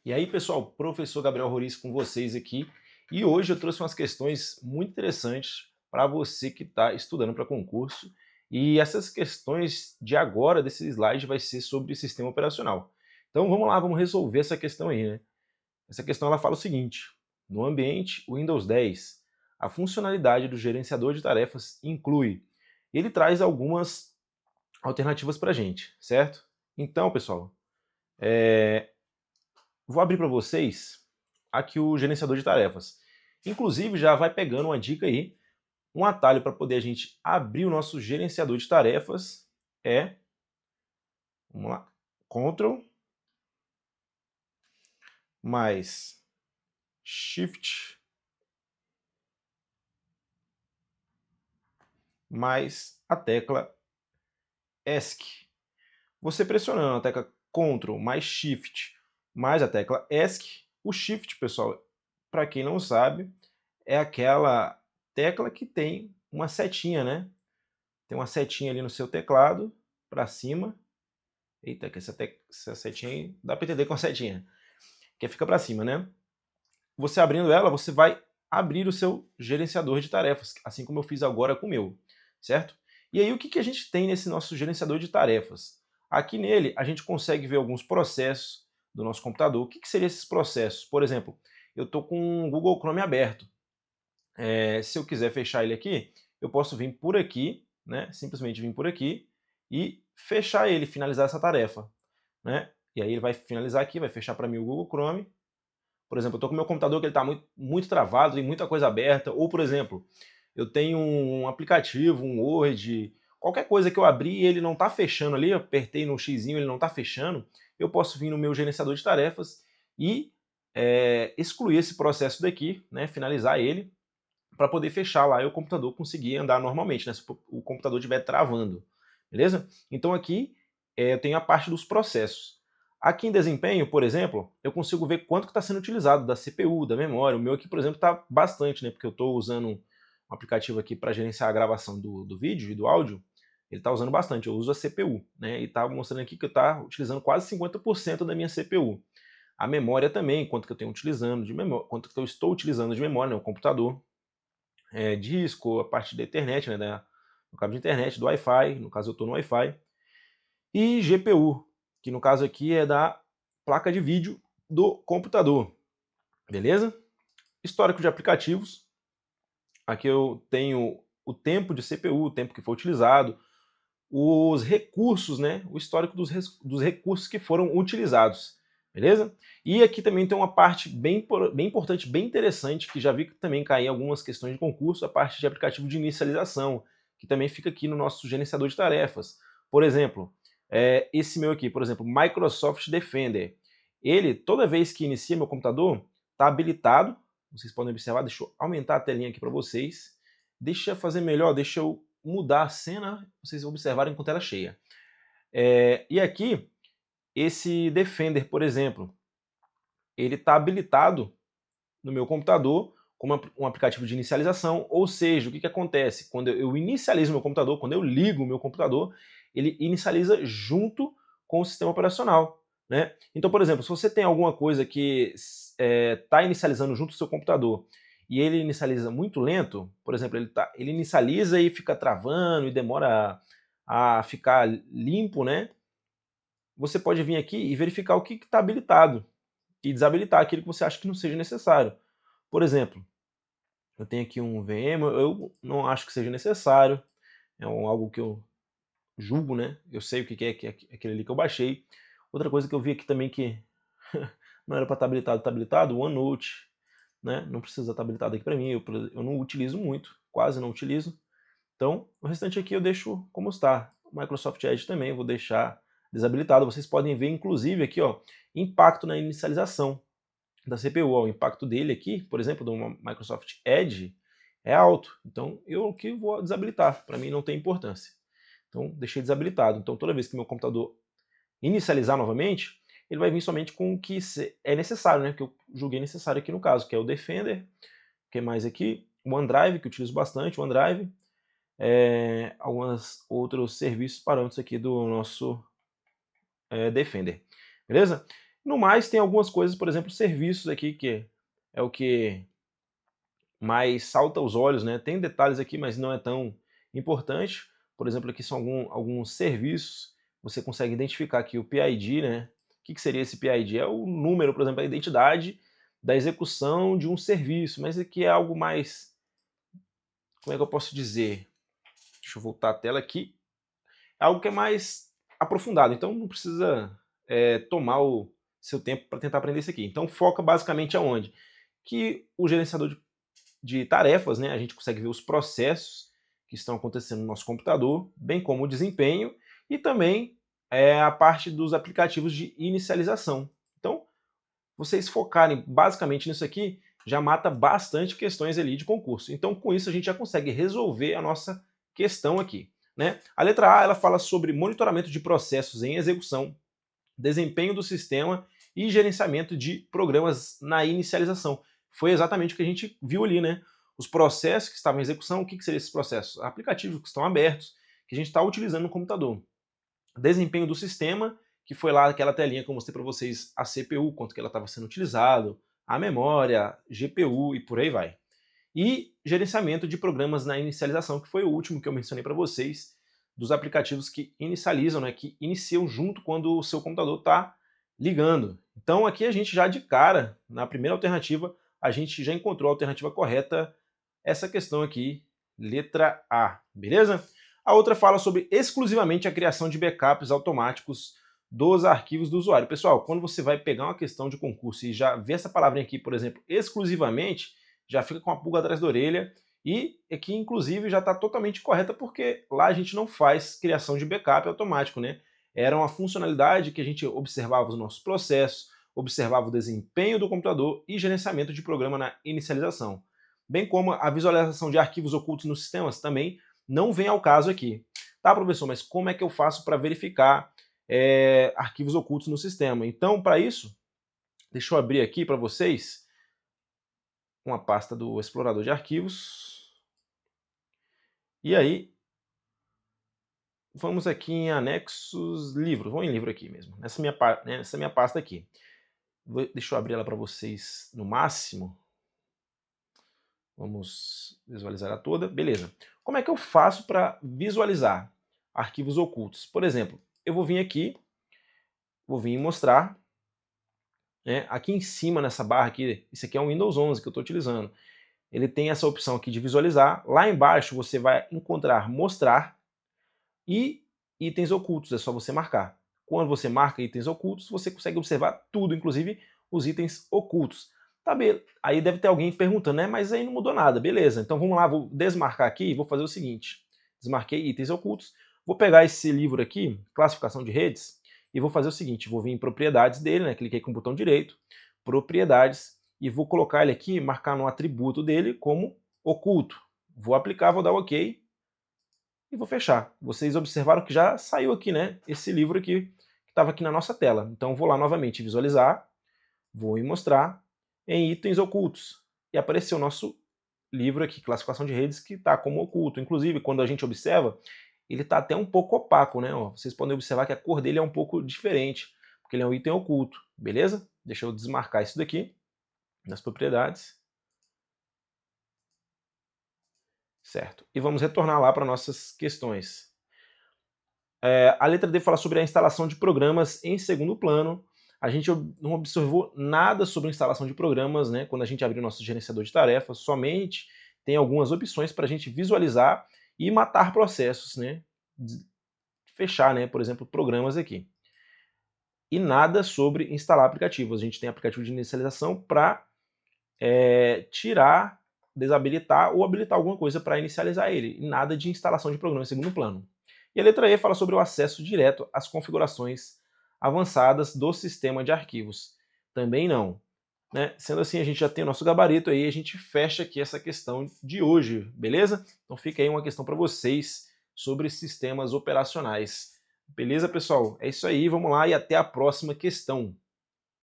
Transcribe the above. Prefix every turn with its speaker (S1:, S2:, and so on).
S1: E aí, pessoal, professor Gabriel Roriz com vocês aqui. E hoje eu trouxe umas questões muito interessantes para você que está estudando para concurso. E essas questões de agora, desse slide, vai ser sobre sistema operacional. Então vamos lá, vamos resolver essa questão aí, né? Essa questão ela fala o seguinte: no ambiente Windows 10, a funcionalidade do gerenciador de tarefas inclui. Ele traz algumas alternativas para a gente, certo? Então, pessoal, vou abrir para vocês aqui o gerenciador de tarefas. Inclusive, já vai pegando uma dica aí, um atalho para poder a gente abrir o nosso gerenciador de tarefas é, vamos lá, Ctrl mais Shift mais a tecla ESC. Você pressionando a tecla Ctrl mais Shift mais a tecla ESC, o Shift, pessoal, para quem não sabe, é aquela tecla que tem uma setinha, né? Tem uma setinha ali no seu teclado, para cima. Eita, que essa setinha aí, dá para entender com a setinha. Que fica para cima, né? Você abrindo ela, você vai abrir o seu gerenciador de tarefas, assim como eu fiz agora com o meu, certo? E aí, o que a gente tem nesse nosso gerenciador de tarefas? Aqui nele, a gente consegue ver alguns processos do nosso computador. O que seriam esses processos? Por exemplo, eu estou com o Google Chrome aberto. Se eu quiser fechar ele aqui, eu posso vir por aqui, né? Simplesmente vir por aqui e fechar ele, finalizar essa tarefa, né? E aí ele vai finalizar aqui, vai fechar para mim o Google Chrome. Por exemplo, eu estou com o meu computador que ele está muito travado, tem muita coisa aberta, ou por exemplo, eu tenho um aplicativo, um Word, qualquer coisa que eu abri e ele não está fechando ali, eu apertei no xizinho, ele não está fechando, eu posso vir no meu gerenciador de tarefas e excluir esse processo daqui, né? Finalizar ele, para poder fechar lá e o computador conseguir andar normalmente, né, se o computador estiver travando, beleza? Então aqui eu tenho a parte dos processos. Aqui em desempenho, por exemplo, eu consigo ver quanto que está sendo utilizado da CPU, da memória. O meu aqui, por exemplo, está bastante, né, porque eu estou usando um aplicativo aqui para gerenciar a gravação do vídeo e do áudio. Ele está usando bastante, eu uso a CPU, né, e está mostrando aqui que eu está utilizando quase 50% da minha CPU. A memória também, quanto que eu tenho utilizando de memória, quanto que eu estou utilizando de memória, né, o computador, disco, a parte da internet, né, no cabo de internet, do Wi-Fi, no caso eu estou no Wi-Fi, e GPU, que no caso aqui é da placa de vídeo do computador, beleza? Histórico de aplicativos, aqui eu tenho o tempo de CPU, o tempo que foi utilizado, os recursos, né, o histórico dos recursos que foram utilizados, beleza? E aqui também tem uma parte bem importante, bem interessante, que já vi que também cair em algumas questões de concurso, a parte de aplicativo de inicialização, que também fica aqui no nosso gerenciador de tarefas. Por exemplo, esse meu aqui, por exemplo, Microsoft Defender. Ele, toda vez que inicia meu computador, está habilitado, vocês podem observar, deixa eu aumentar a telinha aqui para vocês, deixa eu fazer melhor, deixa eu mudar a cena, vocês observarem com tela cheia. E aqui, esse Defender, por exemplo, ele está habilitado no meu computador como um aplicativo de inicialização, ou seja, o que acontece? Quando eu inicializo meu computador, quando eu ligo o meu computador, ele inicializa junto com o sistema operacional, né? Então, por exemplo, se você tem alguma coisa que está inicializando junto ao seu computador e ele inicializa muito lento, por exemplo, ele inicializa e fica travando e demora a ficar limpo, né? Você pode vir aqui e verificar o que está habilitado e desabilitar aquilo que você acha que não seja necessário. Por exemplo, eu tenho aqui um VM, eu não acho que seja necessário, algo que eu julgo, né? Eu sei o que é aquele ali que eu baixei. Outra coisa que eu vi aqui também que não era para estar habilitado, está habilitado, o OneNote, né? Não precisa estar habilitado aqui para mim, eu não utilizo muito, quase não utilizo. Então, o restante aqui eu deixo como está. O Microsoft Edge também eu vou deixar desabilitado. Vocês podem ver, inclusive, aqui, ó, impacto na inicialização da CPU. Ó, o impacto dele aqui, por exemplo, do Microsoft Edge, é alto. Então, eu que vou desabilitar. Para mim não tem importância. Então, deixei desabilitado. Então, toda vez que meu computador inicializar novamente, ele vai vir somente com o que é necessário, né? Que eu julguei necessário aqui no caso, que é o Defender. O que mais aqui? O OneDrive, que eu utilizo bastante, o OneDrive. Alguns outros serviços parâmetros aqui do nosso Defender. Beleza? No mais, tem algumas coisas, por exemplo, serviços aqui, que é o que mais salta aos olhos, né? Tem detalhes aqui, mas não é tão importante. Por exemplo, aqui são alguns serviços. Você consegue identificar aqui o PID, né? O que seria esse PID? É o número, por exemplo, a identidade da execução de um serviço, mas aqui é algo mais, como é que eu posso dizer? Deixa eu voltar a tela aqui. É algo que é mais aprofundado, então não precisa tomar o seu tempo para tentar aprender isso aqui. Então foca basicamente aonde? Que o gerenciador de tarefas, né, a gente consegue ver os processos que estão acontecendo no nosso computador, bem como o desempenho e também a parte dos aplicativos de inicialização. Então, vocês focarem basicamente nisso aqui, já mata bastante questões ali de concurso. Então, com isso, a gente já consegue resolver a nossa questão aqui. Né? A letra A ela fala sobre monitoramento de processos em execução, desempenho do sistema e gerenciamento de programas na inicialização. Foi exatamente o que a gente viu ali, né? Os processos que estavam em execução, o que seriam esses processos? Aplicativos que estão abertos, que a gente está utilizando no computador. Desempenho do sistema, que foi lá aquela telinha que eu mostrei para vocês, a CPU, quanto que ela estava sendo utilizada, a memória, GPU e por aí vai. E gerenciamento de programas na inicialização, que foi o último que eu mencionei para vocês, dos aplicativos que inicializam, né, que iniciam junto quando o seu computador está ligando. Então aqui a gente já de cara, na primeira alternativa, a gente já encontrou a alternativa correta, essa questão aqui, letra A, beleza? A outra fala sobre exclusivamente a criação de backups automáticos dos arquivos do usuário. Pessoal, quando você vai pegar uma questão de concurso e já vê essa palavrinha aqui, por exemplo, exclusivamente, já fica com a pulga atrás da orelha e aqui, inclusive, já está totalmente correta porque lá a gente não faz criação de backup automático, né? Era uma funcionalidade que a gente observava os nossos processos, observava o desempenho do computador e gerenciamento de programa na inicialização. Bem como a visualização de arquivos ocultos nos sistemas também não vem ao caso aqui. Tá, professor, mas como é que eu faço para verificar arquivos ocultos no sistema? Então, para isso, deixa eu abrir aqui para vocês uma pasta do explorador de arquivos. E aí, vamos aqui em anexos, livros. Vou em livro aqui mesmo, nessa minha pasta aqui. Deixa eu abrir ela para vocês no máximo. Vamos visualizar ela toda. Beleza. Como é que eu faço para visualizar arquivos ocultos? Por exemplo, eu vou vir aqui, vou vir mostrar. Aqui em cima, nessa barra aqui, isso aqui é um Windows 11 que eu estou utilizando. Ele tem essa opção aqui de visualizar. Lá embaixo você vai encontrar mostrar e itens ocultos, é só você marcar. Quando você marca itens ocultos, você consegue observar tudo, inclusive os itens ocultos. Tá bem, aí deve ter alguém perguntando, né? Mas aí não mudou nada, beleza. Então vamos lá, vou desmarcar aqui e vou fazer o seguinte. Desmarquei itens ocultos. Vou pegar esse livro aqui, classificação de redes, e vou fazer o seguinte, vou vir em propriedades dele, né? Cliquei com o botão direito, propriedades, e vou colocar ele aqui, marcar no atributo dele como oculto. Vou aplicar, vou dar OK e vou fechar. Vocês observaram que já saiu aqui, né, esse livro aqui, que estava aqui na nossa tela. Então vou lá novamente visualizar, vou em mostrar, em itens ocultos. E apareceu o nosso livro aqui, classificação de redes, que está como oculto. Inclusive, quando a gente observa, ele está até um pouco opaco, né? Ó, vocês podem observar que a cor dele é um pouco diferente, porque ele é um item oculto, beleza? Deixa eu desmarcar isso daqui, nas propriedades. Certo. E vamos retornar lá para nossas questões. A letra D fala sobre a instalação de programas em segundo plano. A gente não observou nada sobre a instalação de programas, né? Quando a gente abriu o nosso gerenciador de tarefas, somente tem algumas opções para a gente visualizar e matar processos, né? Fechar, né? Por exemplo, programas aqui. E nada sobre instalar aplicativos. A gente tem aplicativo de inicialização para tirar, desabilitar ou habilitar alguma coisa para inicializar ele. E nada de instalação de programa em segundo plano. E a letra E fala sobre o acesso direto às configurações avançadas do sistema de arquivos. Também não. Né? Sendo assim, a gente já tem o nosso gabarito aí, a gente fecha aqui essa questão de hoje, beleza? Então fica aí uma questão para vocês sobre sistemas operacionais. Beleza, pessoal? É isso aí, vamos lá e até a próxima questão.